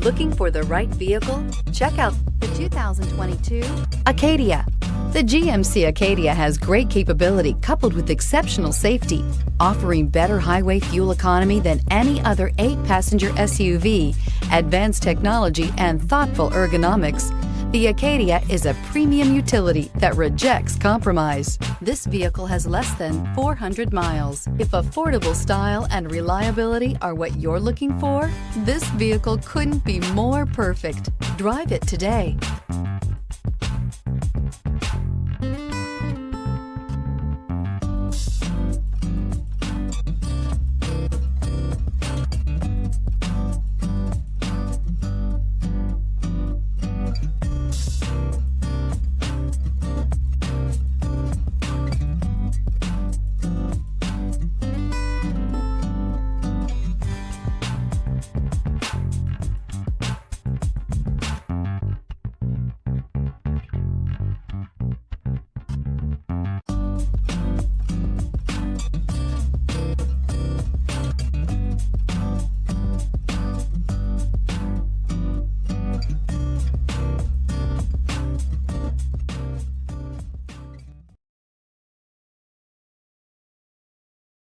Looking for the right vehicle? Check out the 2022 Acadia. The GMC Acadia has great capability coupled with exceptional safety, offering better highway fuel economy than any other 8-passenger SUV, advanced technology, and thoughtful ergonomics. The Acadia is a premium utility that rejects compromise. This vehicle has less than 400 miles. If affordable style and reliability are what you're looking for, this vehicle couldn't be more perfect. Drive it today.